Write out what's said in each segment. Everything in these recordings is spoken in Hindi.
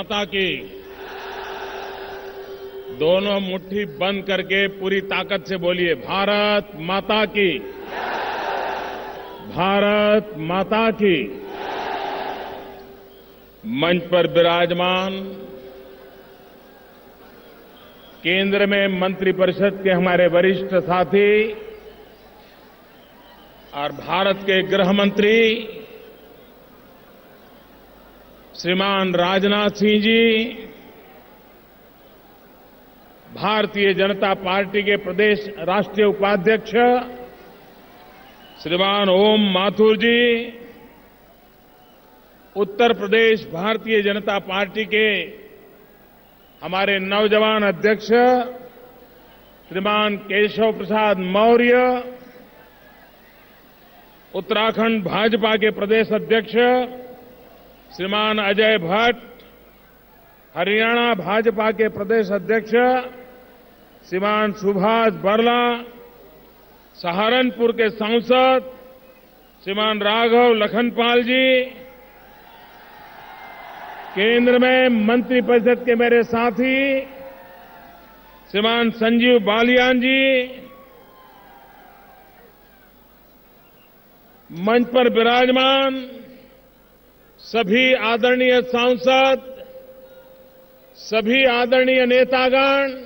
माता की। दोनों मुट्ठी बंद करके पूरी ताकत से बोलिए, भारत माता की। भारत माता की। मंच पर विराजमान केंद्र में मंत्रिपरिषद के हमारे वरिष्ठ साथी और भारत के गृह मंत्री श्रीमान राजनाथ सिंह जी, भारतीय जनता पार्टी के प्रदेश राष्ट्रीय उपाध्यक्ष श्रीमान ओम माथुर जी, उत्तर प्रदेश भारतीय जनता पार्टी के हमारे नौजवान अध्यक्ष श्रीमान केशव प्रसाद मौर्य, उत्तराखंड भाजपा के प्रदेश अध्यक्ष श्रीमान अजय भट्ट, हरियाणा भाजपा के प्रदेश अध्यक्ष श्रीमान सुभाष बरला, सहारनपुर के सांसद श्रीमान राघव लखनपाल जी, केंद्र में मंत्रिपरिषद के मेरे साथी श्रीमान संजीव बालियान जी, मंच पर विराजमान सभी आदरणीय सांसद, सभी आदरणीय नेतागण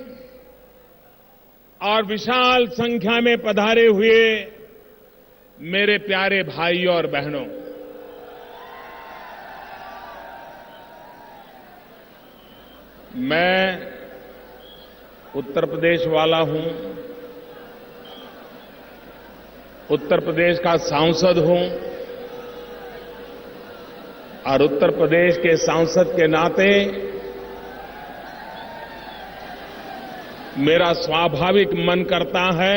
और विशाल संख्या में पधारे हुए मेरे प्यारे भाइयों और बहनों, मैं उत्तर प्रदेश वाला हूं, उत्तर प्रदेश का सांसद हूं और उत्तर प्रदेश के सांसद के नाते मेरा स्वाभाविक मन करता है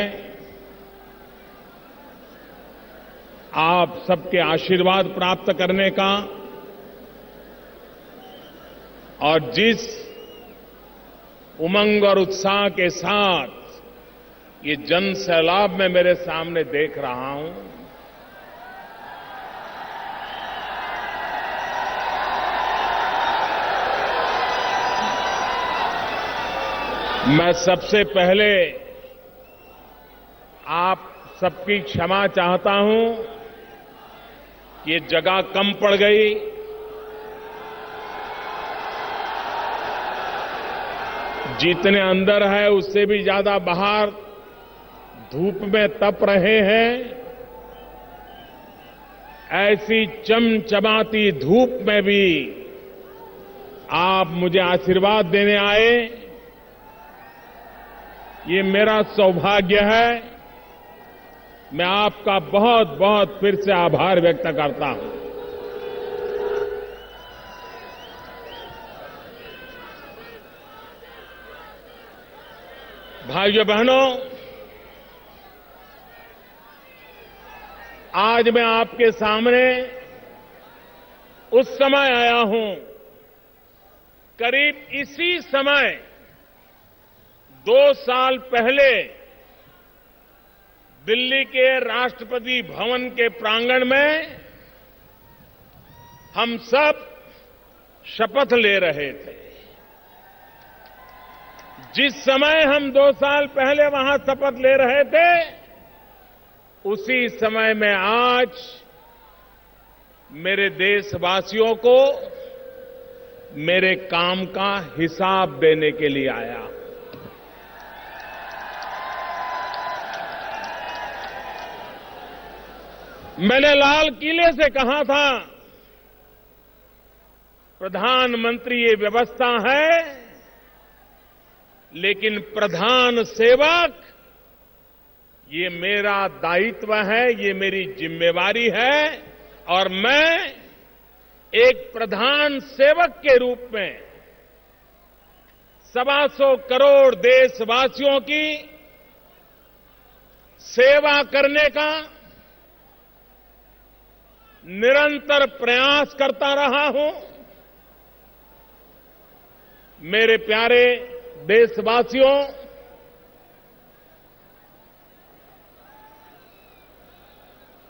आप सबके आशीर्वाद प्राप्त करने का और जिस उमंग और उत्साह के साथ ये जन सैलाब मैं मेरे सामने देख रहा हूं, मैं सबसे पहले आप सबकी क्षमा चाहता हूं कि ये जगह कम पड़ गई। जितने अंदर है उससे भी ज्यादा बाहर धूप में तप रहे हैं। ऐसी चमचमाती धूप में भी आप मुझे आशीर्वाद देने आए, ये मेरा सौभाग्य है। मैं आपका बहुत बहुत फिर से आभार व्यक्त करता हूं। भाइयों बहनों, आज मैं आपके सामने उस समय आया हूं, करीब इसी समय 2 साल पहले दिल्ली के राष्ट्रपति भवन के प्रांगण में हम सब शपथ ले रहे थे। जिस समय हम 2 साल पहले वहां शपथ ले रहे थे, उसी समय में आज मेरे देशवासियों को मेरे काम का हिसाब देने के लिए आया। मैंने लाल किले से कहा था, प्रधानमंत्री ये व्यवस्था है, लेकिन प्रधान सेवक ये मेरा दायित्व है, ये मेरी जिम्मेवारी है और मैं एक प्रधान सेवक के रूप में 125 करोड़ देशवासियों की सेवा करने का निरंतर प्रयास करता रहा हूं। मेरे प्यारे देशवासियों,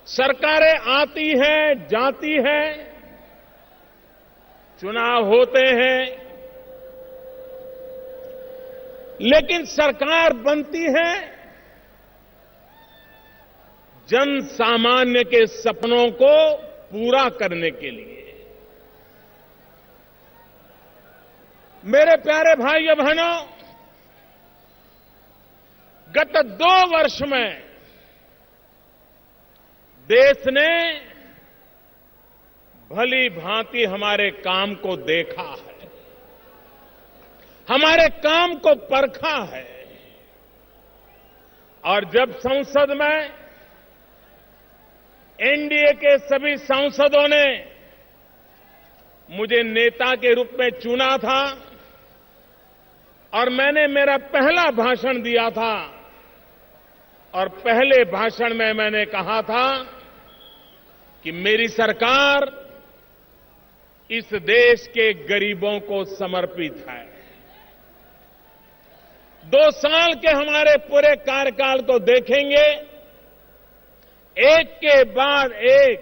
सरकारें आती हैं, जाती हैं, चुनाव होते हैं, लेकिन सरकार बनती है जन सामान्य के सपनों को पूरा करने के लिए। मेरे प्यारे भाइयों बहनों, गत 2 वर्ष में देश ने भली भांति हमारे काम को देखा है, हमारे काम को परखा है। और जब संसद में एनडीए के सभी सांसदों ने मुझे नेता के रूप में चुना था और मैंने मेरा पहला भाषण दिया था, और पहले भाषण में मैंने कहा था कि मेरी सरकार इस देश के गरीबों को समर्पित है। 2 साल के हमारे पूरे कार्यकाल को देखेंगे, एक के बाद एक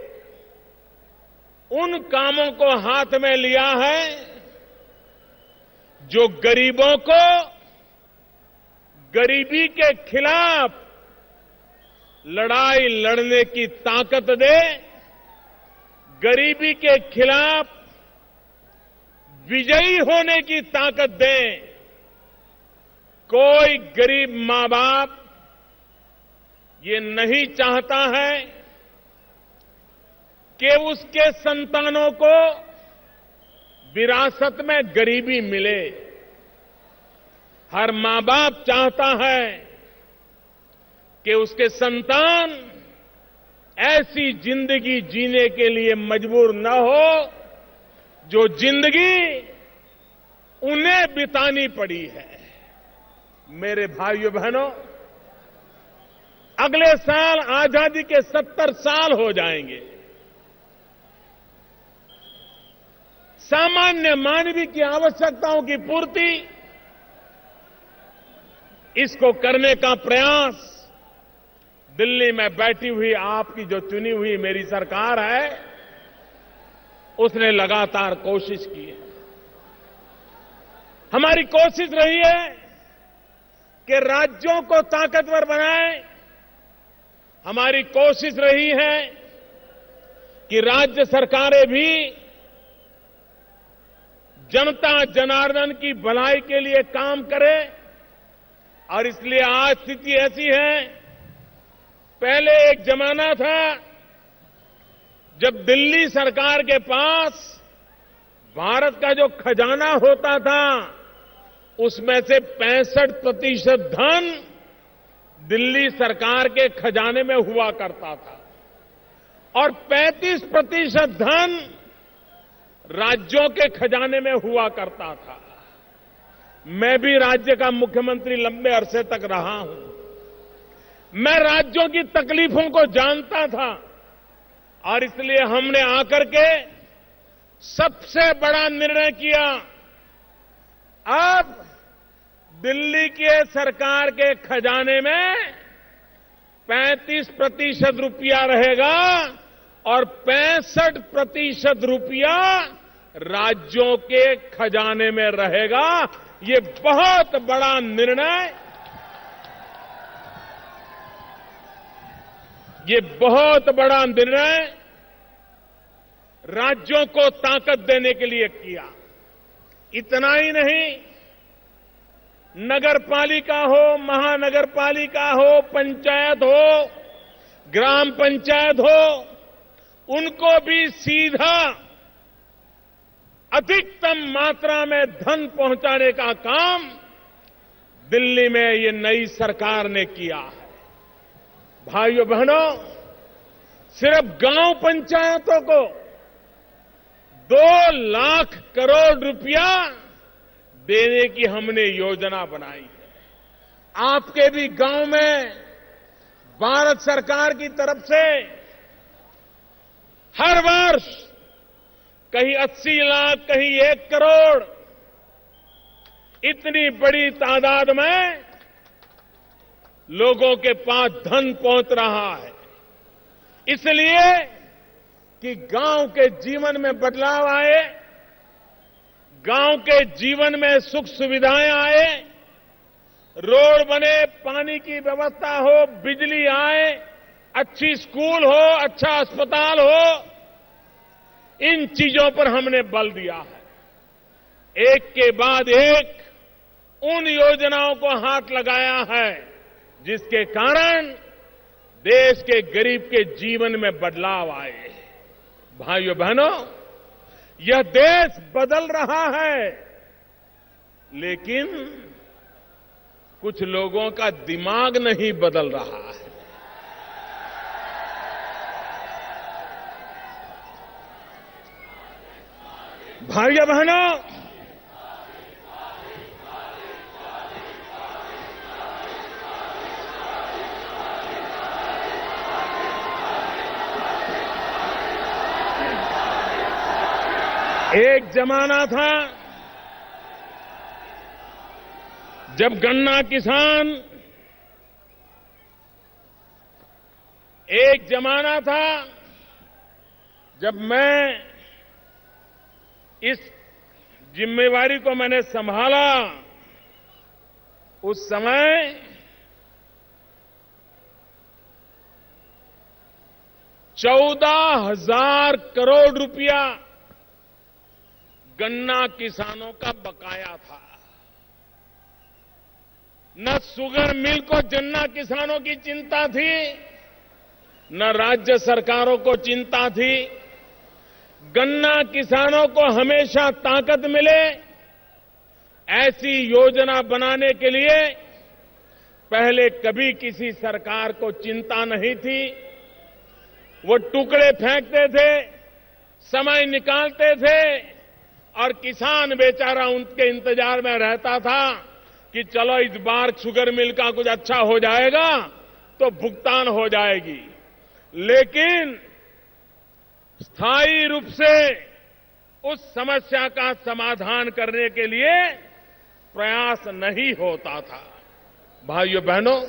उन कामों को हाथ में लिया है जो गरीबों को गरीबी के खिलाफ लड़ाई लड़ने की ताकत दे, गरीबी के खिलाफ विजयी होने की ताकत दे। कोई गरीब मां बाप ये नहीं चाहता है कि उसके संतानों को विरासत में गरीबी मिले। हर मां बाप चाहता है कि उसके संतान ऐसी जिंदगी जीने के लिए मजबूर न हो जो जिंदगी उन्हें बितानी पड़ी है। मेरे भाइयों बहनों, अगले साल आजादी के 70 साल हो जाएंगे। सामान्य मानवीय की आवश्यकताओं की पूर्ति, इसको करने का प्रयास दिल्ली में बैठी हुई आपकी जो चुनी हुई मेरी सरकार है, उसने लगातार कोशिश की है। हमारी कोशिश रही है कि राज्यों को ताकतवर बनाएं। हमारी कोशिश रही है कि राज्य सरकारें भी जनता जनार्दन की भलाई के लिए काम करें। और इसलिए आज स्थिति ऐसी है, पहले एक जमाना था जब दिल्ली सरकार के पास भारत का जो खजाना होता था उसमें से 65% धन दिल्ली सरकार के खजाने में हुआ करता था और 35% धन राज्यों के खजाने में हुआ करता था। मैं भी राज्य का मुख्यमंत्री लंबे अरसे तक रहा हूं। मैं राज्यों की तकलीफों को जानता था और इसलिए हमने आकर के सबसे बड़ा निर्णय किया। अब दिल्ली के सरकार के खजाने में 35% रुपया रहेगा और 65% रुपया राज्यों के खजाने में रहेगा। ये बहुत बड़ा निर्णय, ये बहुत बड़ा निर्णय राज्यों को ताकत देने के लिए किया। इतना ही नहीं, नगर पालिका हो, महानगरपालिका हो, पंचायत हो, ग्राम पंचायत हो, उनको भी सीधा अधिकतम मात्रा में धन पहुंचाने का काम दिल्ली में ये नई सरकार ने किया है। भाइयों बहनों, सिर्फ गांव पंचायतों को 2 लाख करोड़ रुपया देने की हमने योजना बनाई है। आपके भी गांव में भारत सरकार की तरफ से हर वर्ष कहीं 80 लाख, कहीं 1 करोड़, इतनी बड़ी तादाद में लोगों के पास धन पहुंच रहा है, इसलिए कि गांव के जीवन में बदलाव आए, गांव के जीवन में सुख सुविधाएं आए, रोड बने, पानी की व्यवस्था हो, बिजली आए, अच्छी स्कूल हो, अच्छा अस्पताल हो, इन चीजों पर हमने बल दिया है। एक के बाद एक उन योजनाओं को हाथ लगाया है जिसके कारण देश के गरीब के जीवन में बदलाव आए। भाइयों बहनों, यह देश बदल रहा है, लेकिन कुछ लोगों का दिमाग नहीं बदल रहा है। भाइयों बहनों, एक जमाना था जब गन्ना किसान, एक जमाना था जब मैं इस जिम्मेवारी को मैंने संभाला, उस समय 14,000 करोड़ रुपया गन्ना किसानों का बकाया था। न शुगर मिल को गन्ना किसानों की चिंता थी, न राज्य सरकारों को चिंता थी। गन्ना किसानों को हमेशा ताकत मिले, ऐसी योजना बनाने के लिए पहले कभी किसी सरकार को चिंता नहीं थी। वो टुकड़े फेंकते थे, समय निकालते थे और किसान बेचारा उनके इंतजार में रहता था कि चलो इस बार शुगर मिल का कुछ अच्छा हो जाएगा तो भुगतान हो जाएगी। लेकिन स्थायी रूप से उस समस्या का समाधान करने के लिए प्रयास नहीं होता था। भाइयों बहनों,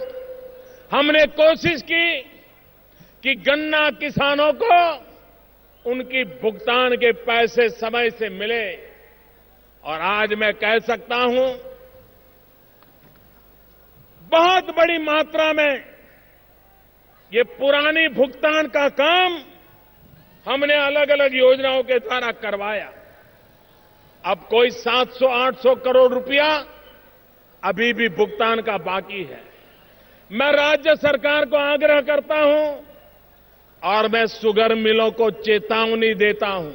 हमने कोशिश की कि गन्ना किसानों को उनकी भुगतान के पैसे समय से मिले, और आज मैं कह सकता हूं बहुत बड़ी मात्रा में ये पुरानी भुगतान का काम हमने अलग अलग योजनाओं के द्वारा करवाया। अब कोई 700-800 करोड़ रुपया अभी भी भुगतान का बाकी है। मैं राज्य सरकार को आग्रह करता हूं और मैं शुगर मिलों को चेतावनी देता हूं,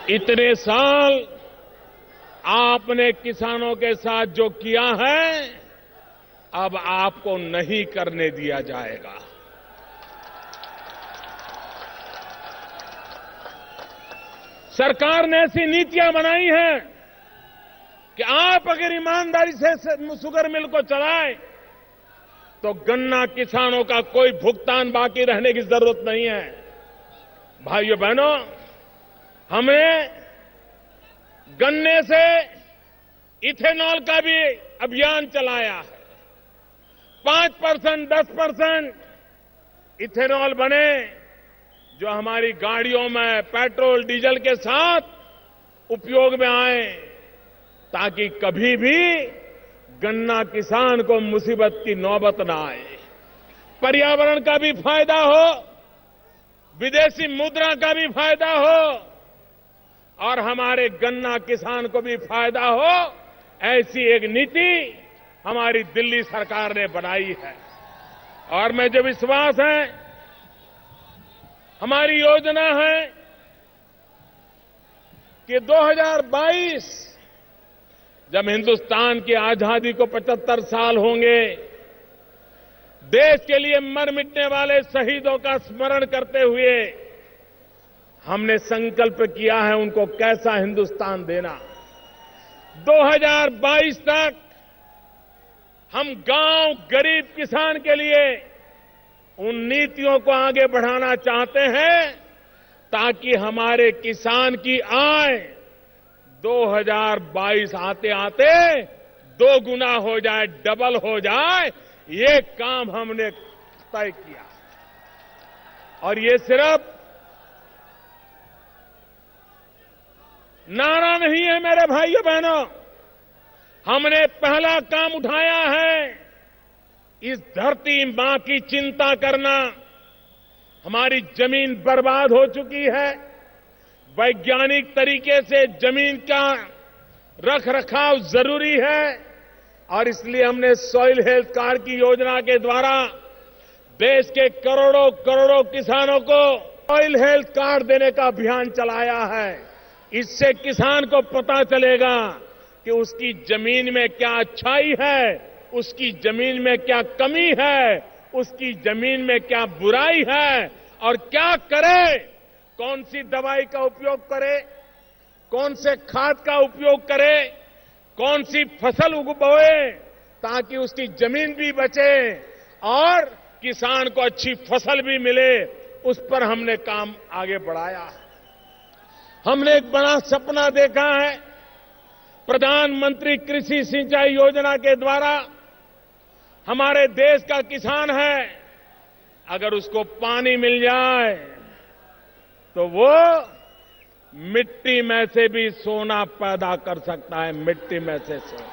इतने साल आपने किसानों के साथ जो किया है, अब आपको नहीं करने दिया जाएगा। सरकार ने ऐसी नीतियां बनाई हैं कि आप अगर ईमानदारी से शुगर मिल को चलाएं तो गन्ना किसानों का कोई भुगतान बाकी रहने की जरूरत नहीं है। भाइयों बहनों, हमने गन्ने से इथेनॉल का भी अभियान चलाया है। 5%, 10% इथेनॉल बने जो हमारी गाड़ियों में पेट्रोल डीजल के साथ उपयोग में आए, ताकि कभी भी गन्ना किसान को मुसीबत की नौबत न आए। पर्यावरण का भी फायदा हो, विदेशी मुद्रा का भी फायदा हो और हमारे गन्ना किसान को भी फायदा हो, ऐसी एक नीति हमारी दिल्ली सरकार ने बनाई है। और मुझे विश्वास है, हमारी योजना है कि 2022 जब हिंदुस्तान की आजादी को 75 साल होंगे, देश के लिए मर मिटने वाले शहीदों का स्मरण करते हुए हमने संकल्प किया है उनको कैसा हिंदुस्तान देना। 2022 तक हम गांव गरीब किसान के लिए उन नीतियों को आगे बढ़ाना चाहते हैं ताकि हमारे किसान की आय 2022 आते आते 2 गुना हो जाए, डबल हो जाए। ये काम हमने तय किया और ये सिर्फ नारा नहीं है मेरे भाइयों बहनों। हमने पहला काम उठाया है। इस धरती मां की चिंता करना। हमारी जमीन बर्बाद हो चुकी है। वैज्ञानिक तरीके से जमीन का रख रखाव जरूरी है और इसलिए हमने सॉइल हेल्थ कार्ड की योजना के द्वारा देश के करोड़ों करोड़ों किसानों को सॉइल हेल्थ कार्ड देने का अभियान चलाया है। इससे किसान को पता चलेगा कि उसकी जमीन में क्या अच्छाई है, उसकी जमीन में क्या कमी है, उसकी जमीन में क्या बुराई है और क्या करे, कौन सी दवाई का उपयोग करे, कौन से खाद का उपयोग करे, कौन सी फसल उगबोए ताकि उसकी जमीन भी बचे और किसान को अच्छी फसल भी मिले। उस पर हमने काम आगे बढ़ाया है। हमने एक बड़ा सपना देखा है। प्रधानमंत्री कृषि सिंचाई योजना के द्वारा हमारे देश का किसान है, अगर उसको पानी मिल जाए तो वो मिट्टी में से भी सोना पैदा कर सकता है। मिट्टी में से सोना।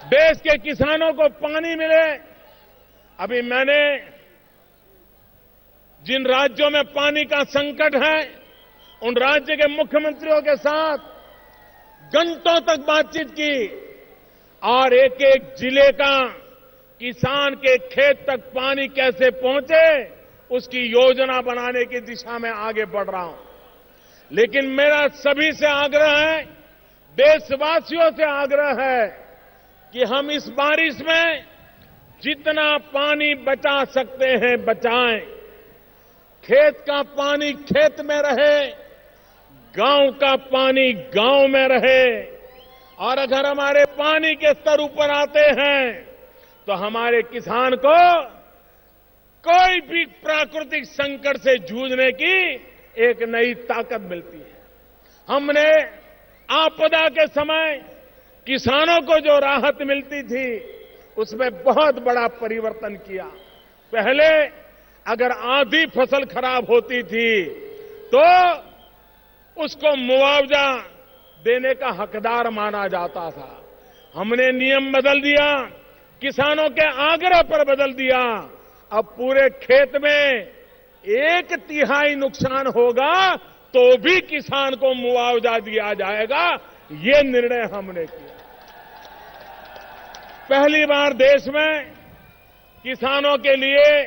देश के किसानों को पानी मिले। अभी मैंने जिन राज्यों में पानी का संकट है उन राज्य के मुख्यमंत्रियों के साथ घंटों तक बातचीत की और एक एक जिले का किसान के खेत तक पानी कैसे पहुंचे उसकी योजना बनाने की दिशा में आगे बढ़ रहा हूं। लेकिन मेरा सभी से आग्रह है, देशवासियों से आग्रह है कि हम इस बारिश में जितना पानी बचा सकते हैं बचाएं। खेत का पानी खेत में रहे, गांव का पानी गांव में रहे और अगर हमारे पानी के स्तर ऊपर आते हैं तो हमारे किसान को कोई भी प्राकृतिक संकट से जूझने की एक नई ताकत मिलती है। हमने आपदा के समय किसानों को जो राहत मिलती थी उसमें बहुत बड़ा परिवर्तन किया। पहले अगर आधी फसल खराब होती थी तो उसको मुआवजा देने का हकदार माना जाता था। हमने नियम बदल दिया, किसानों के आग्रह पर बदल दिया। अब पूरे खेत में 1/3 नुकसान होगा तो भी किसान को मुआवजा दिया जाएगा। ये निर्णय हमने किया। पहली बार देश में किसानों के लिए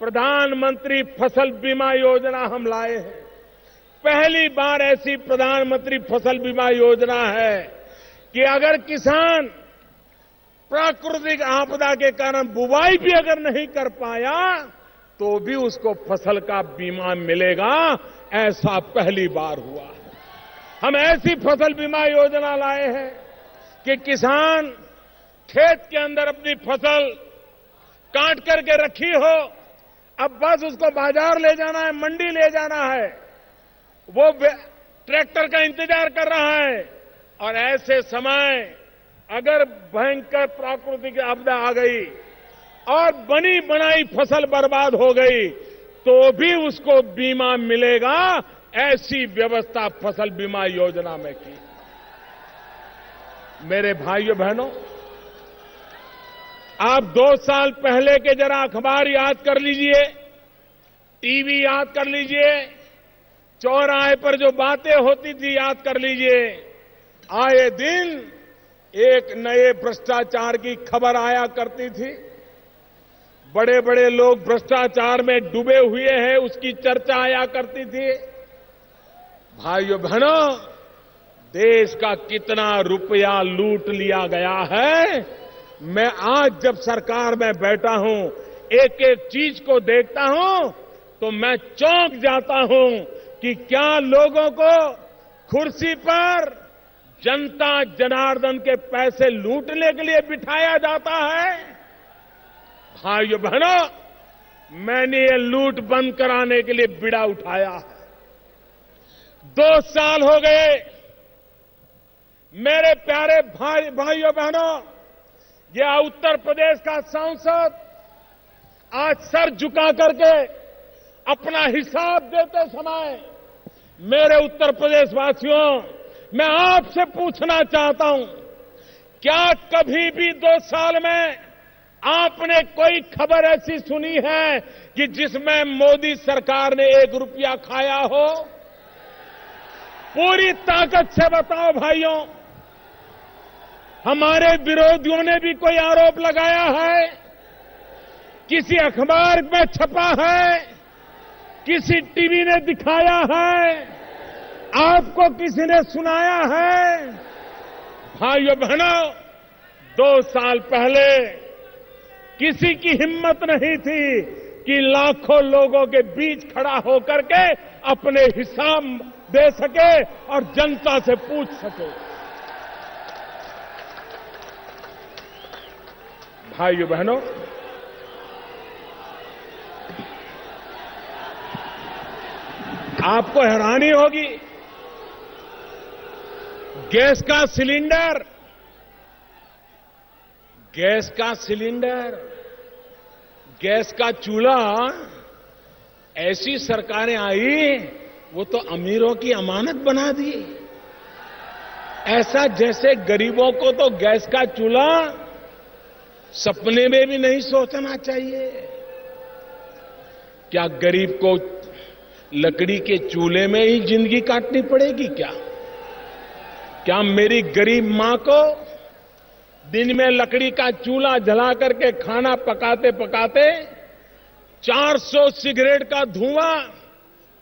प्रधानमंत्री फसल बीमा योजना हम लाए हैं। पहली बार ऐसी प्रधानमंत्री फसल बीमा योजना है कि अगर किसान प्राकृतिक आपदा के कारण बुवाई भी अगर नहीं कर पाया तो भी उसको फसल का बीमा मिलेगा। ऐसा पहली बार हुआ है। हम ऐसी फसल बीमा योजना लाए हैं कि किसान खेत के अंदर अपनी फसल काट करके रखी हो, अब बस उसको बाजार ले जाना है, मंडी ले जाना है, वो ट्रैक्टर का इंतजार कर रहा है और ऐसे समय अगर भयंकर प्राकृतिक आपदा आ गई और बनी बनाई फसल बर्बाद हो गई तो भी उसको बीमा मिलेगा। ऐसी व्यवस्था फसल बीमा योजना में की। मेरे भाइयों बहनों, आप 2 साल पहले के जरा अखबार याद कर लीजिए, टीवी याद कर लीजिए, चौराहे पर जो बातें होती थी याद कर लीजिए। आए दिन एक नए भ्रष्टाचार की खबर आया करती थी। बड़े बड़े लोग भ्रष्टाचार में डूबे हुए हैं उसकी चर्चा आया करती थी। भाइयों बहनों, देश का कितना रुपया लूट लिया गया है। मैं आज जब सरकार में बैठा हूं, एक एक चीज को देखता हूं तो मैं चौंक जाता हूं कि क्या लोगों को कुर्सी पर जनता जनार्दन के पैसे लूटने के लिए बिठाया जाता है। भाइयों बहनों, मैंने ये लूट बंद कराने के लिए बीड़ा उठाया है। 2 साल हो गए। मेरे प्यारे भाइयों बहनों, यह उत्तर प्रदेश का सांसद आज सर झुका करके अपना हिसाब देते समय मेरे उत्तर प्रदेश वासियों, मैं आपसे पूछना चाहता हूं, क्या कभी भी 2 साल में आपने कोई खबर ऐसी सुनी है कि जिसमें मोदी सरकार ने 1 रुपया खाया हो? पूरी ताकत से बताओ भाइयों। हमारे विरोधियों ने भी कोई आरोप लगाया है? किसी अखबार में छपा है? किसी टीवी ने दिखाया है? आपको किसी ने सुनाया है? भाइयों बहनों, 2 साल पहले किसी की हिम्मत नहीं थी कि लाखों लोगों के बीच खड़ा होकर के अपने हिसाब दे सके और जनता से पूछ सके। भाइयों बहनों, आपको हैरानी होगी, गैस का सिलेंडर, गैस का चूल्हा, ऐसी सरकारें आई वो तो अमीरों की अमानत बना दी। ऐसा जैसे गरीबों को तो गैस का चूल्हा सपने में भी नहीं सोचना चाहिए। क्या गरीब को लकड़ी के चूल्हे में ही जिंदगी काटनी पड़ेगी क्या? क्या मेरी गरीब मां को दिन में लकड़ी का चूल्हा जला करके खाना पकाते पकाते 400 सिगरेट का धुआं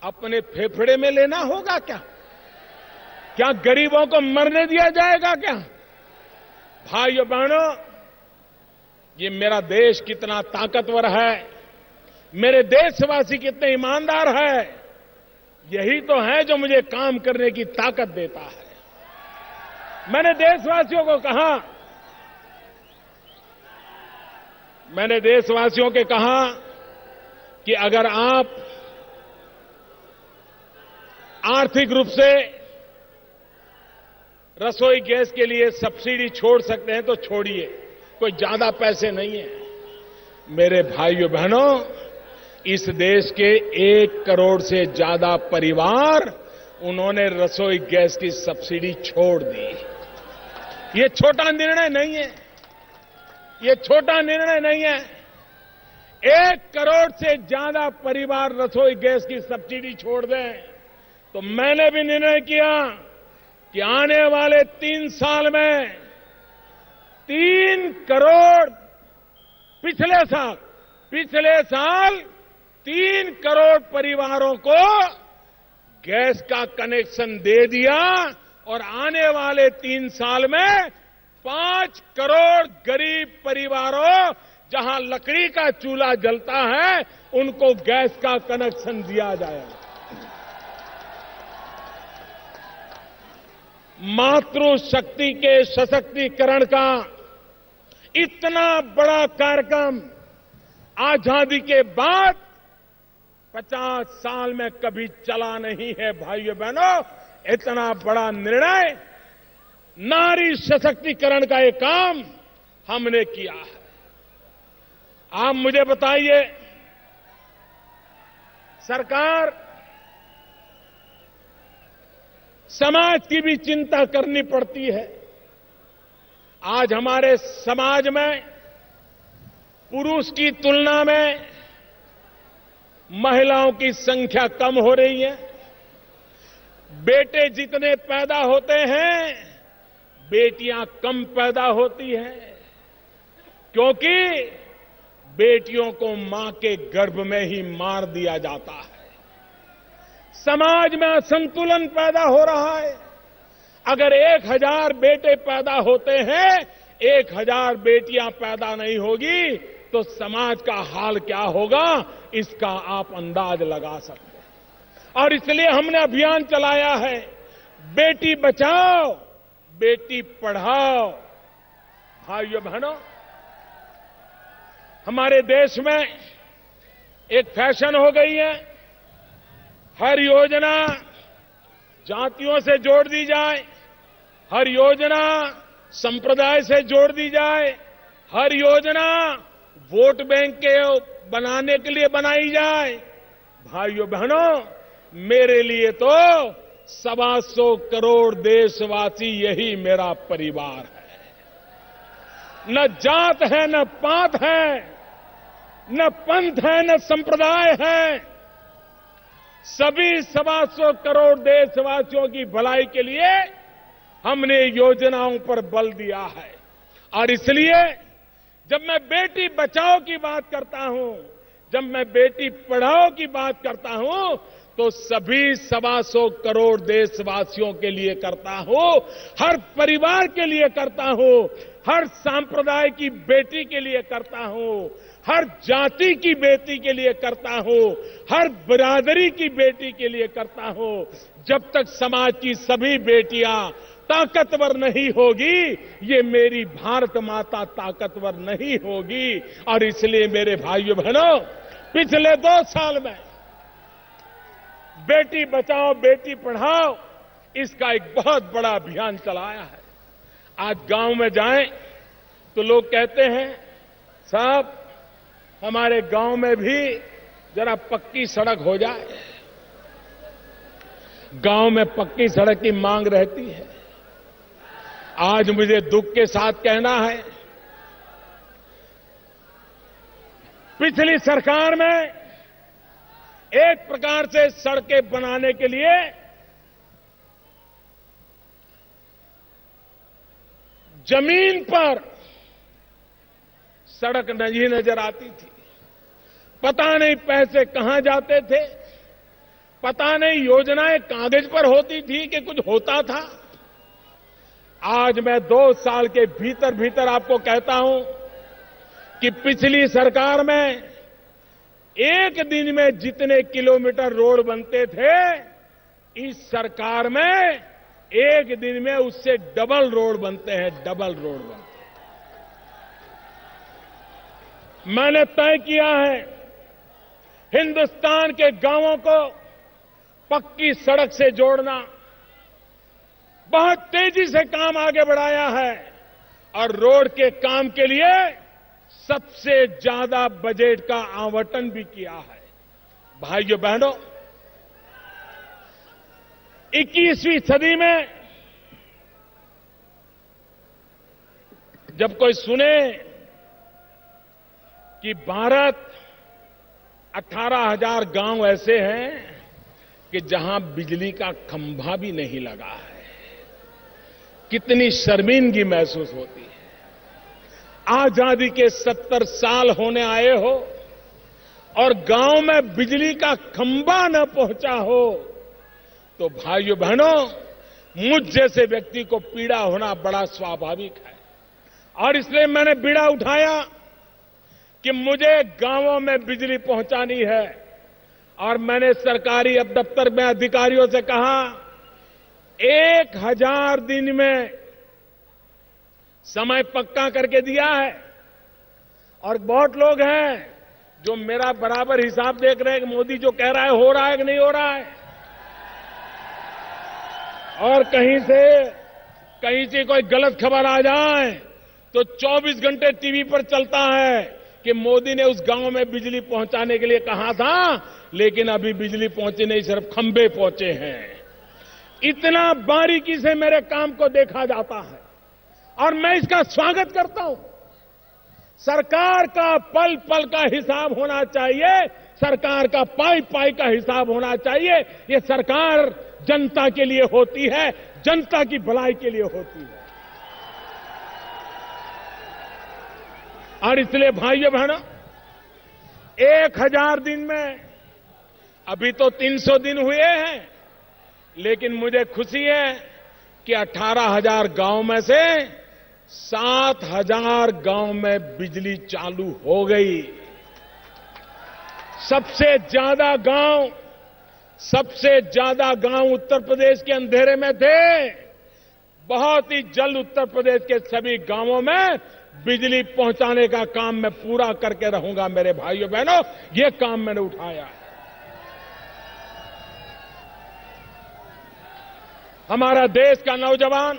अपने फेफड़े में लेना होगा क्या? क्या गरीबों को मरने दिया जाएगा क्या? भाइयों बहनों, ये मेरा देश कितना ताकतवर है, मेरे देशवासी कितने ईमानदार है, यही तो है जो मुझे काम करने की ताकत देता है। मैंने देशवासियों को कहा कि अगर आप आर्थिक रूप से रसोई गैस के लिए सब्सिडी छोड़ सकते हैं तो छोड़िए, कोई ज्यादा पैसे नहीं है। मेरे भाइयों बहनों, इस देश के 1 करोड़ से ज्यादा परिवार, उन्होंने रसोई गैस की सब्सिडी छोड़ दी। ये छोटा निर्णय नहीं है, ये छोटा निर्णय नहीं है। 1 करोड़ से ज्यादा परिवार रसोई गैस की सब्सिडी छोड़ दें तो मैंने भी निर्णय किया कि आने वाले 3 साल में 3 करोड़, पिछले साल 3 करोड़ परिवारों को गैस का कनेक्शन दे दिया और आने वाले 3 साल में 5 करोड़ गरीब परिवारों, जहां लकड़ी का चूल्हा जलता है, उनको गैस का कनेक्शन दिया जाएगा। मातृशक्ति के सशक्तिकरण का इतना बड़ा कार्यक्रम आजादी के बाद 50 साल में कभी चला नहीं है। भाइयों बहनों, इतना बड़ा निर्णय, नारी सशक्तिकरण का ये काम हमने किया है। आप मुझे बताइए, सरकार समाज की भी चिंता करनी पड़ती है। आज हमारे समाज में पुरुष की तुलना में महिलाओं की संख्या कम हो रही है। बेटे जितने पैदा होते हैं, बेटियां कम पैदा होती हैं, क्योंकि बेटियों को मां के गर्भ में ही मार दिया जाता है। समाज में असंतुलन पैदा हो रहा है। अगर 1000 बेटे पैदा होते हैं, 1000 बेटियां पैदा नहीं होगी तो समाज का हाल क्या होगा, इसका आप अंदाज लगा सकते हैं। और इसलिए हमने अभियान चलाया है, बेटी बचाओ बेटी पढ़ाओ। भाइयों बहनों, हमारे देश में एक फैशन हो गई है, हर योजना जातियों से जोड़ दी जाए, हर योजना संप्रदाय से जोड़ दी जाए, हर योजना वोट बैंक के बनाने के लिए बनाई जाए। भाइयों बहनों, मेरे लिए तो 125 करोड़ देशवासी यही मेरा परिवार है। न जात है, न पात है, न पंथ है, न संप्रदाय है। सभी 125 करोड़ देशवासियों की भलाई के लिए हमने योजनाओं पर बल दिया है। और इसलिए जब मैं बेटी बचाओ की बात करता हूं, जब मैं बेटी पढ़ाओ की बात करता हूं, तो सभी 125 करोड़ देशवासियों के लिए करता हूं, हर परिवार के लिए करता हूं, हर संप्रदाय की बेटी के लिए करता हूं, हर जाति की बेटी के लिए करता हूं, हर बिरादरी की बेटी के लिए करता हूं। जब तक समाज की सभी बेटियां ताकतवर नहीं होगी, ये मेरी भारत माता ताकतवर नहीं होगी। और इसलिए मेरे भाइयों बहनों, पिछले 2 साल में बेटी बचाओ बेटी पढ़ाओ इसका एक बहुत बड़ा अभियान चलाया है। आज गांव में जाएं तो लोग कहते हैं, साहब हमारे गांव में भी जरा पक्की सड़क हो जाए। गांव में पक्की सड़क की मांग रहती है। आज मुझे दुख के साथ कहना है, पिछली सरकार में एक प्रकार से सड़कें बनाने के लिए जमीन पर सड़क नहीं नजर आती थी। पता नहीं पैसे कहां जाते थे, पता नहीं योजनाएं कागज पर होती थी कि कुछ होता था। आज मैं 2 साल के भीतर भीतर आपको कहता हूं कि पिछली सरकार में एक दिन में जितने किलोमीटर रोड बनते थे, इस सरकार में एक दिन में उससे डबल रोड बनते हैं, डबल रोड बनते हैं। मैंने तय किया है हिंदुस्तान के गांवों को पक्की सड़क से जोड़ना। बहुत तेजी से काम आगे बढ़ाया है और रोड के काम के लिए सबसे ज्यादा बजट का आवंटन भी किया है। भाइयों बहनों, 21वीं सदी में जब कोई सुने कि भारत 18,000 गांव ऐसे हैं कि जहां बिजली का खंभा भी नहीं लगा है, कितनी शर्मिंदगी महसूस होती है। आजादी के 70 साल होने आए हो और गांव में बिजली का खंभा न पहुंचा हो, तो भाइयों बहनों, मुझ जैसे व्यक्ति को पीड़ा होना बड़ा स्वाभाविक है। और इसलिए मैंने बीड़ा उठाया कि मुझे गांवों में बिजली पहुंचानी है। और मैंने सरकारी अब दफ्तर में अधिकारियों से कहा, 1000 दिन में समय पक्का करके दिया है। और बहुत लोग हैं जो मेरा बराबर हिसाब देख रहे हैं कि मोदी जो कह रहा है हो रहा है कि नहीं हो रहा है। और कहीं से कोई गलत खबर आ जाए तो 24 घंटे टीवी पर चलता है कि मोदी ने उस गांव में बिजली पहुंचाने के लिए कहा था, लेकिन अभी बिजली पहुंची नहीं, सिर्फ खंभे पहुंचे हैं। इतना बारीकी से मेरे काम को देखा जाता है और मैं इसका स्वागत करता हूं। सरकार का पल पल का हिसाब होना चाहिए, सरकार का पाई पाई का हिसाब होना चाहिए। ये सरकार जनता के लिए होती है, जनता की भलाई के लिए होती है। और इसलिए भाइयों बहनों, 1000 दिन में, अभी तो 300 दिन हुए हैं, लेकिन मुझे खुशी है कि 18,000 गांव में से 7,000 गांव में बिजली चालू हो गई। सबसे ज्यादा गांव उत्तर प्रदेश के अंधेरे में थे। बहुत ही जल्द उत्तर प्रदेश के सभी गांवों में बिजली पहुंचाने का काम मैं पूरा करके रहूंगा। मेरे भाइयों बहनों, ये काम मैंने उठाया है। हमारा देश का नौजवान,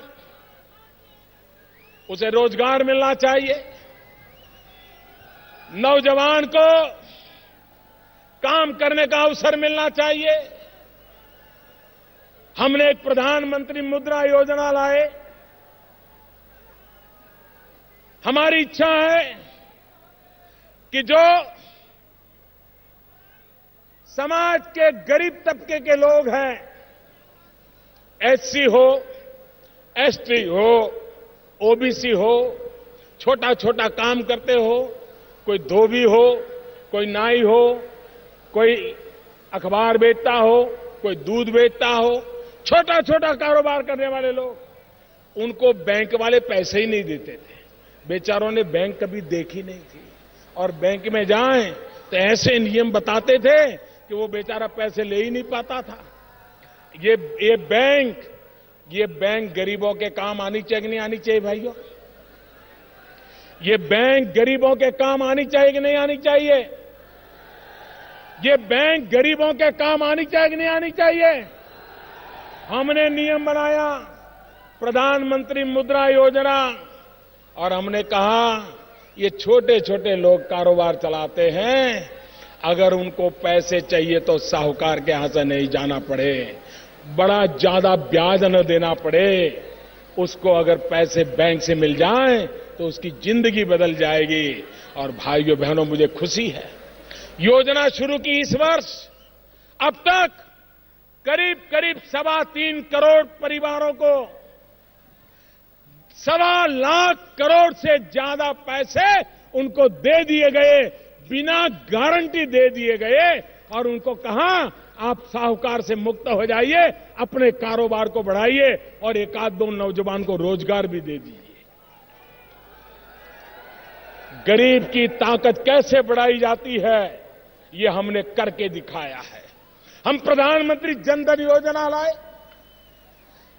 उसे रोजगार मिलना चाहिए। नौजवान को काम करने का अवसर मिलना चाहिए। हमने एक प्रधानमंत्री मुद्रा योजना लाए। हमारी इच्छा है कि जो समाज के गरीब तबके के लोग हैं, एससी हो, एसटी हो, ओबीसी हो, छोटा छोटा काम करते हो, कोई धोबी हो, कोई नाई हो, कोई अखबार बेचता हो, कोई दूध बेचता हो, छोटा छोटा कारोबार करने वाले लोग, उनको बैंक वाले पैसे ही नहीं देते थे। बेचारों ने बैंक कभी देखी नहीं थी और बैंक में जाएं तो ऐसे नियम बताते थे कि वो बेचारा पैसे ले ही नहीं पाता था। ये बैंक गरीबों के काम आनी चाहिए कि नहीं आनी चाहिए भाइयों? ये बैंक गरीबों के काम आनी चाहिए कि नहीं आनी चाहिए? ये बैंक गरीबों के काम आनी चाहिए कि नहीं आनी चाहिए? हमने नियम बनाया, प्रधानमंत्री मुद्रा योजना, और हमने कहा ये छोटे छोटे लोग कारोबार चलाते हैं, अगर उनको पैसे चाहिए तो साहूकार के यहां से नहीं जाना पड़े, बड़ा ज्यादा ब्याज न देना पड़े, उसको अगर पैसे बैंक से मिल जाएं तो उसकी जिंदगी बदल जाएगी। और भाइयों बहनों, मुझे खुशी है, योजना शुरू की इस वर्ष अब तक करीब करीब 3.25 करोड़ परिवारों को 1.25 लाख करोड़ से ज्यादा पैसे उनको दे दिए गए, बिना गारंटी दे दिए गए, और उनको कहा आप साहूकार से मुक्त हो जाइए, अपने कारोबार को बढ़ाइए और एक आध दो नौजवान को रोजगार भी दे दीजिए। गरीब की ताकत कैसे बढ़ाई जाती है, ये हमने करके दिखाया है। हम प्रधानमंत्री जनधन योजना लाए।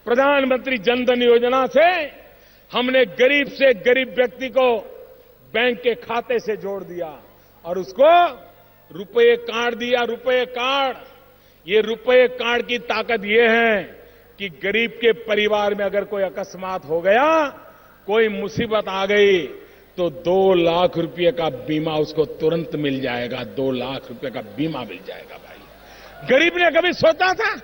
प्रधानमंत्री जनधन योजना से हमने गरीब से गरीब व्यक्ति को बैंक के खाते से जोड़ दिया और उसको रुपए कार्ड दिया। रुपए कार्ड, ये रुपए कार्ड की ताकत ये है कि गरीब के परिवार में अगर कोई अकस्मात हो गया, कोई मुसीबत आ गई, तो 2 लाख रुपए का बीमा उसको तुरंत मिल जाएगा। 2 लाख रुपए का बीमा मिल जाएगा। भाई, गरीब ने कभी सोचा था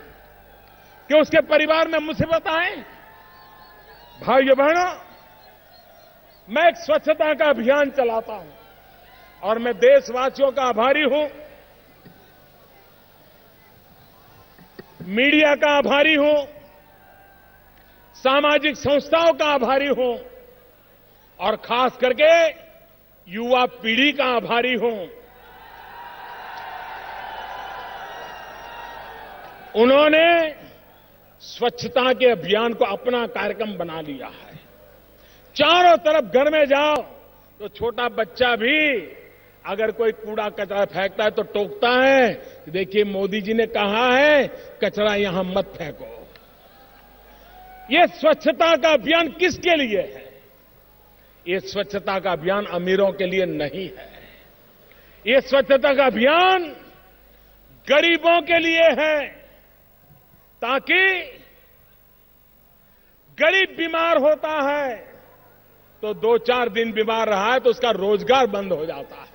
कि उसके परिवार में मुसीबत आए? भाइयों बहनों, मैं एक स्वच्छता का अभियान चलाता हूं और मैं देशवासियों का आभारी हूं, मीडिया का आभारी हूं, सामाजिक संस्थाओं का आभारी हूं और खास करके युवा पीढ़ी का आभारी हूं। उन्होंने स्वच्छता के अभियान को अपना कार्यक्रम बना लिया है। चारों तरफ घर में जाओ तो छोटा बच्चा भी अगर कोई कूड़ा कचरा फेंकता है तो टोकता है, देखिए मोदी जी ने कहा है कचरा यहां मत फेंको। ये स्वच्छता का अभियान किसके लिए है? ये स्वच्छता का अभियान अमीरों के लिए नहीं है। ये स्वच्छता का अभियान गरीबों के लिए है, ताकि गरीब बीमार होता है तो 2-4 दिन बीमार रहा है तो उसका रोजगार बंद हो जाता है।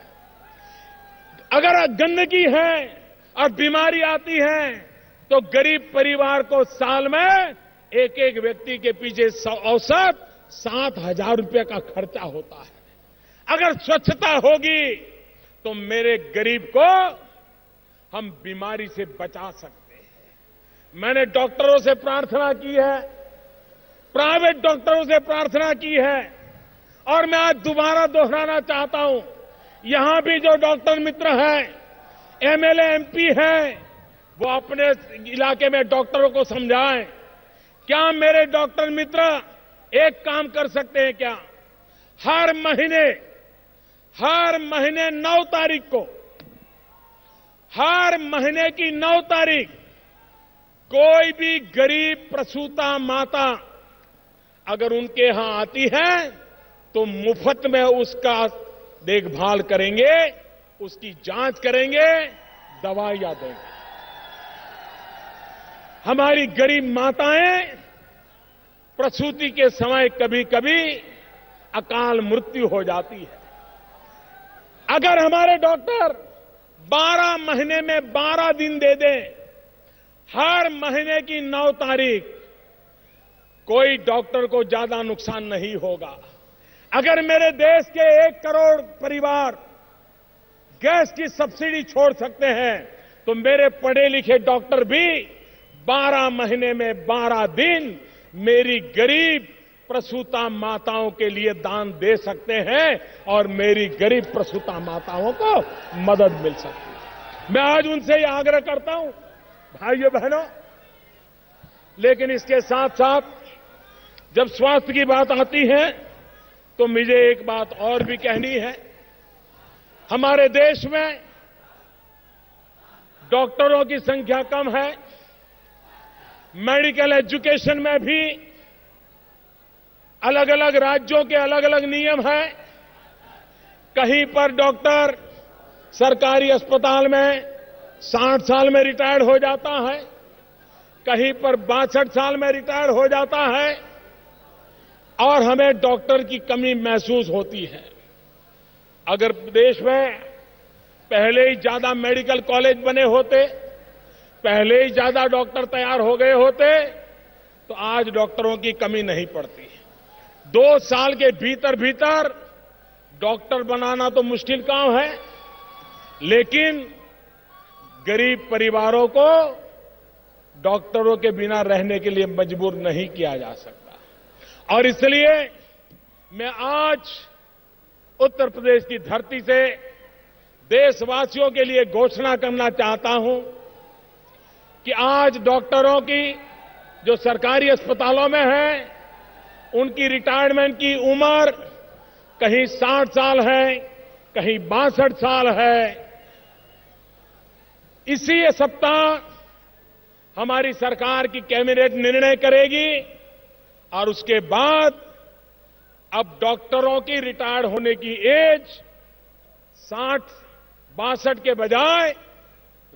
अगर गंदगी है और बीमारी आती है तो गरीब परिवार को साल में एक एक व्यक्ति के पीछे औसत 7,000 रुपए का खर्चा होता है। अगर स्वच्छता होगी तो मेरे गरीब को हम बीमारी से बचा सकते हैं। मैंने डॉक्टरों से प्रार्थना की है, प्राइवेट डॉक्टरों से प्रार्थना की है, और मैं आज दोबारा दोहराना चाहता हूं, यहां भी जो डॉक्टर मित्र हैं, एमएलए एमपी हैं, वो अपने इलाके में डॉक्टरों को समझाएं। क्या मेरे डॉक्टर मित्र एक काम कर सकते हैं क्या? हर महीने 9 तारीख को, हर महीने की 9 तारीख कोई भी गरीब प्रसूता माता अगर उनके यहां आती है तो मुफ्त में उसका देखभाल करेंगे, उसकी जांच करेंगे, दवाइयां देंगे। हमारी गरीब माताएं प्रसूति के समय कभी कभी अकाल मृत्यु हो जाती है। अगर हमारे डॉक्टर 12 महीने में 12 दिन दे दें, हर महीने की 9 तारीख कोई डॉक्टर को ज्यादा नुकसान नहीं होगा। अगर मेरे देश के 1 करोड़ परिवार गैस की सब्सिडी छोड़ सकते हैं तो मेरे पढ़े लिखे डॉक्टर भी 12 महीने में 12 दिन मेरी गरीब प्रसूता माताओं के लिए दान दे सकते हैं और मेरी गरीब प्रसूता माताओं को मदद मिल सकती है। मैं आज उनसे यह आग्रह करता हूं, भाइयों बहनों, लेकिन इसके साथ साथ जब स्वास्थ्य की बात आती है तो मुझे एक बात और भी कहनी है। हमारे देश में डॉक्टरों की संख्या कम है, मेडिकल एजुकेशन में भी अलग अलग राज्यों के अलग अलग नियम हैं। कहीं पर डॉक्टर सरकारी अस्पताल में 60 साल में रिटायर्ड हो जाता है, कहीं पर 62 साल में रिटायर्ड हो जाता है और हमें डॉक्टर की कमी महसूस होती है। अगर देश में पहले ही ज्यादा मेडिकल कॉलेज बने होते, पहले ही ज्यादा डॉक्टर तैयार हो गए होते तो आज डॉक्टरों की कमी नहीं पड़ती। 2 साल के भीतर भीतर डॉक्टर बनाना तो मुश्किल काम है, लेकिन गरीब परिवारों को डॉक्टरों के बिना रहने के लिए मजबूर नहीं किया जा सकता। और इसलिए मैं आज उत्तर प्रदेश की धरती से देशवासियों के लिए घोषणा करना चाहता हूं कि आज डॉक्टरों की जो सरकारी अस्पतालों में है उनकी रिटायरमेंट की उम्र कहीं 60 साल है, कहीं 62 साल है। इसी सप्ताह हमारी सरकार की कैबिनेट निर्णय करेगी और उसके बाद अब डॉक्टरों की रिटायर होने की एज 60-62 के बजाय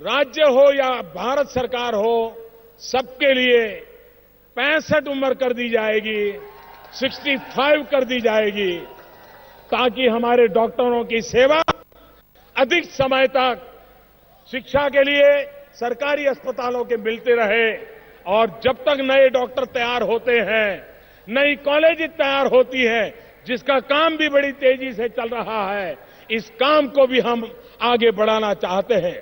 राज्य हो या भारत सरकार हो सबके लिए 65 उम्र कर दी जाएगी, 65 कर दी जाएगी, ताकि हमारे डॉक्टरों की सेवा अधिक समय तक शिक्षा के लिए सरकारी अस्पतालों के मिलते रहे। और जब तक नए डॉक्टर तैयार होते हैं, नई कॉलेज तैयार होती है, जिसका काम भी बड़ी तेजी से चल रहा है, इस काम को भी हम आगे बढ़ाना चाहते हैं।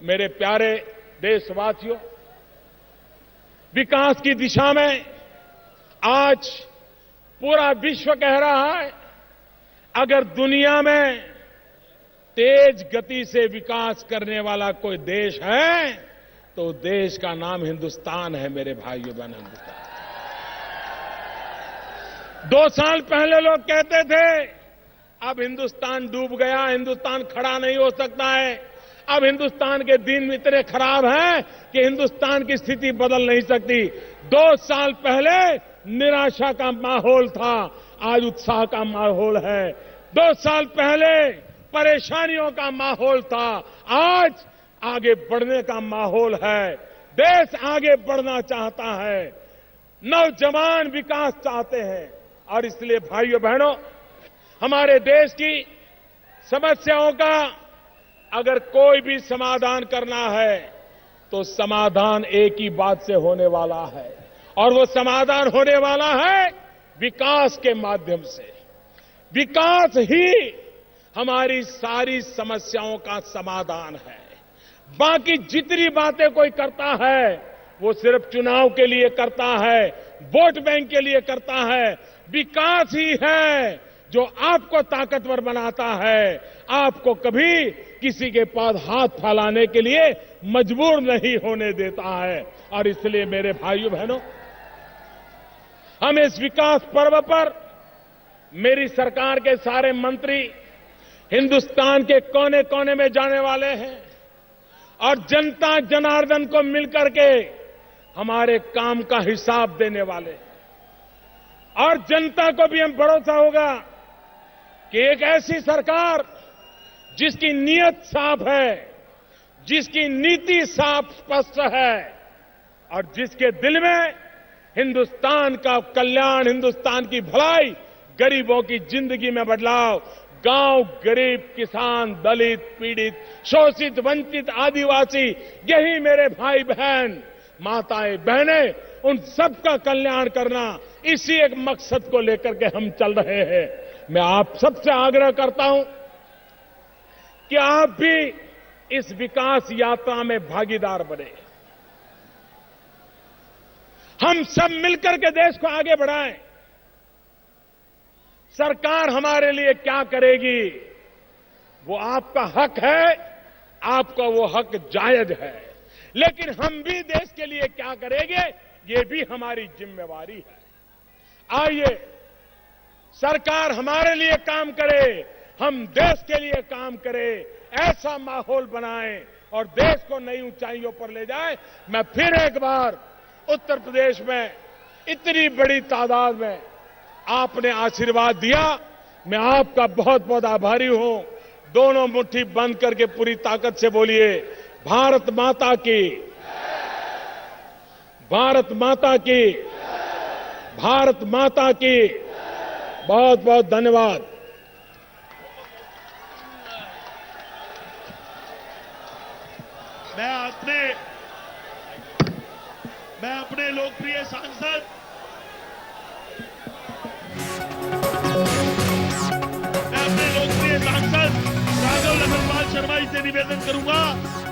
मेरे प्यारे देशवासियों, विकास की दिशा में आज पूरा विश्व कह रहा है, अगर दुनिया में तेज गति से विकास करने वाला कोई देश है तो देश का नाम हिंदुस्तान है। मेरे भाइयों बहनों, हिंदुस्तान। 2 साल पहले लोग कहते थे अब हिंदुस्तान डूब गया, हिंदुस्तान खड़ा नहीं हो सकता है, अब हिंदुस्तान के दिन इतने खराब हैं कि हिंदुस्तान की स्थिति बदल नहीं सकती। 2 साल पहले निराशा का माहौल था, आज उत्साह का माहौल है। 2 साल पहले परेशानियों का माहौल था, आज आगे बढ़ने का माहौल है। देश आगे बढ़ना चाहता है, नौजवान विकास चाहते हैं और इसलिए भाइयों बहनों, हमारे देश की समस्याओं का अगर कोई भी समाधान करना है तो समाधान एक ही बात से होने वाला है और वो समाधान होने वाला है विकास के माध्यम से। विकास ही हमारी सारी समस्याओं का समाधान है। बाकी जितनी बातें कोई करता है वो सिर्फ चुनाव के लिए करता है, वोट बैंक के लिए करता है। विकास ही है जो आपको ताकतवर बनाता है, आपको कभी किसी के पास हाथ फैलाने के लिए मजबूर नहीं होने देता है। और इसलिए मेरे भाइयों बहनों, हम इस विकास पर्व पर मेरी सरकार के सारे मंत्री हिंदुस्तान के कोने कोने में जाने वाले हैं और जनता जनार्दन को मिलकर के हमारे काम का हिसाब देने वाले हैं। और जनता को भी हम भरोसा होगा कि एक ऐसी सरकार जिसकी नीयत साफ है, जिसकी नीति साफ स्पष्ट है और जिसके दिल में हिंदुस्तान का कल्याण, हिंदुस्तान की भलाई, गरीबों की जिंदगी में बदलाव, गांव, गरीब, किसान, दलित, पीड़ित, शोषित, वंचित, आदिवासी, यही मेरे भाई बहन माताएं, बहनें, उन सबका कल्याण करना, इसी एक मकसद को लेकर के हम चल रहे हैं। मैं आप सबसे आग्रह करता हूं कि आप भी इस विकास यात्रा में भागीदार बने। हम सब मिलकर के देश को आगे बढ़ाएं। सरकार हमारे लिए क्या करेगी वो आपका हक है, आपका वो हक जायज है, लेकिन हम भी देश के लिए क्या करेंगे ये भी हमारी जिम्मेवारी है। आइए सरकार हमारे लिए काम करे, हम देश के लिए काम करें, ऐसा माहौल बनाएं और देश को नई ऊंचाइयों पर ले जाएं। मैं फिर एक बार उत्तर प्रदेश में इतनी बड़ी तादाद में आपने आशीर्वाद दिया, मैं आपका बहुत बहुत आभारी हूं। दोनों मुट्ठी बंद करके पूरी ताकत से बोलिए, भारत माता की, भारत माता की, भारत माता की। बहुत बहुत धन्यवाद। मैं अपने लोकप्रिय सांसद राघव अग्रवाल शर्मा जी से निवेदन करूंगा,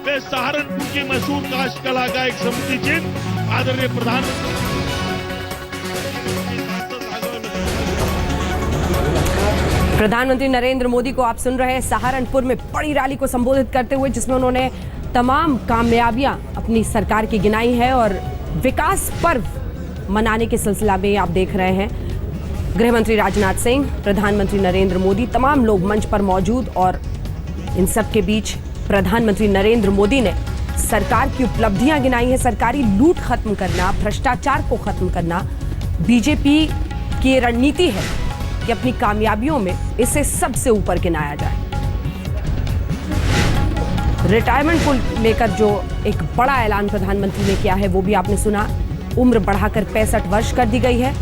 वे सहारनपुर की मशहूर काष्ठ कला का एक स्मृति चिन्ह आदरणीय प्रधानमंत्री नरेंद्र मोदी को आप सुन रहे हैं सहारनपुर में बड़ी रैली को संबोधित करते हुए, जिसमें उन्होंने तमाम कामयाबियां अपनी सरकार की गिनाई है और विकास पर्व मनाने के सिलसिला में आप देख रहे हैं गृह मंत्री राजनाथ सिंह, प्रधानमंत्री नरेंद्र मोदी, तमाम लोग मंच पर मौजूद। और इन सब के बीच प्रधानमंत्री नरेंद्र मोदी ने सरकार की उपलब्धियां गिनाई है। सरकारी लूट खत्म करना, भ्रष्टाचार को खत्म करना बीजेपी की रणनीति है कि अपनी कामयाबियों में इसे सबसे ऊपर गिनाया जाए। रिटायरमेंट को लेकर जो एक बड़ा ऐलान प्रधानमंत्री ने किया है वो भी आपने सुना। उम्र बढ़ाकर 65 वर्ष कर दी गई है।